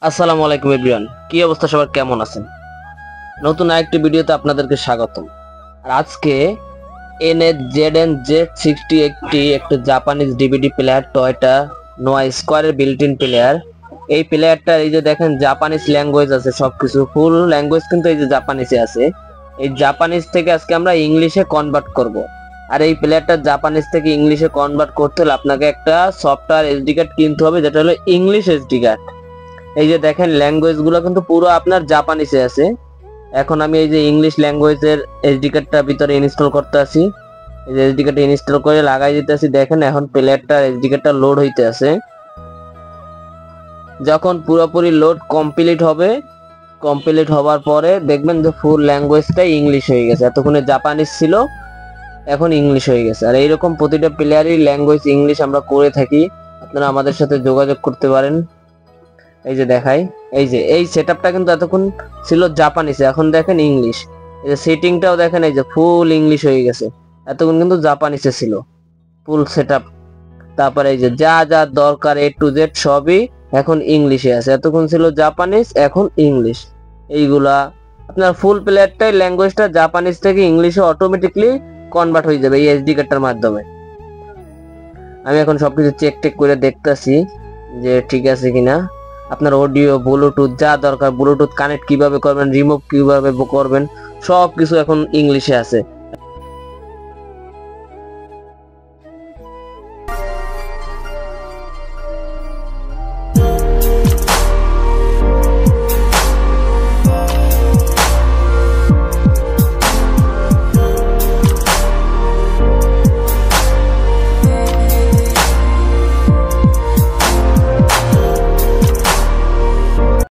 আসসালামু আলাইকুম এভরিওয়ান, কি অবস্থা সবার, কেমন আছেন? নতুন আরেকটি ভিডিওতে আপনাদেরকে স্বাগতম। আর আজকে NHZN-Z60 একটি জাপানিজ ডিভিডি প্লেয়ার, টয়টা নোয়া স্কোয়ারের বিল্ট ইন প্লেয়ার। এই প্লেয়ারটা এই যে দেখেন জাপানিজ ল্যাঙ্গুয়েজ আছে, সবকিছু ফুল ল্যাঙ্গুয়েজ কিন্তু এই যে জাপানিজে আছে। এই জাপানিজ থেকে আজকে আমরা ইংলিশে কনভার্ট করব। আর এই প্লেয়ারটা জাপানিজ থেকে ইংলিশে কনভার্ট করতে হলে আপনাকে একটা সফটওয়্যার এসডি কার্ড কিনতে হবে, যেটা হলো ইংলিশ এসডি কার্ড। এই যে দেখেন ল্যাঙ্গুয়েজ গুলো কিন্তু পুরো আপনার জাপানিসে আছে। এখন আমি এই যে ইংলিশ ল্যাঙ্গুয়েজের এসডি কার্ডটা ভিতরে ইনস্টল করতে আসি। এই যে এসডি কার্ডটা ইনস্টল করে লাগাই দিতে আসি। দেখেন এখন প্লেয়ারটা এসডি কার্ডটা লোড হইতে আছে। যখন পুরোপুরি লোড কমপ্লিট হবে, কমপ্লিট হওয়ার পরে দেখবেন যে ফুল ল্যাঙ্গুয়েজটাই ইংলিশ হয়ে গেছে। এতক্ষণে জাপানিজ ছিল, এখন ইংলিশ হয়ে গেছে। আর এইরকম প্রতিটা প্লেয়ারই ল্যাঙ্গুয়েজ ইংলিশ আমরা করে থাকি। আপনারা আমাদের সাথে যোগাযোগ করতে পারেন। এই যে দেখাই, এই যে এই সেটআপটা কিন্তু এতক্ষণ ছিল জাপানিসে, এখন দেখেন ইংলিশ। এই যে সেটিংটাও দেখেন, এই যে ফুল ইংলিশ হয়ে গেছে। এতক্ষণ কিন্তু জাপানিসে ছিল ফুল সেটআপ। তারপরে এই যে যা যা দরকার A to Z সবই এখন ইংলিশে আছে। এতক্ষণ ছিল জাপানিস, এখন ইংলিশ। এইগুলা আপনার ফুল প্লেয়ারটাই ল্যাঙ্গুয়েজটা জাপানিস থেকে ইংলিশে অটোমেটিকলি কনভার্ট হয়ে যাবে এই এসডি কার্ডটার মাধ্যমে। আমি এখন সবকিছু চেক টেক করে দেখতেছি যে ঠিক আছে কিনা। আপনার অডিও, ব্লুটুথ যা দরকার, ব্লুটুথ কানেক্ট কিভাবে করবেন, রিমুভ কিভাবে করবেন, সব কিছু এখন ইংলিশে আছে।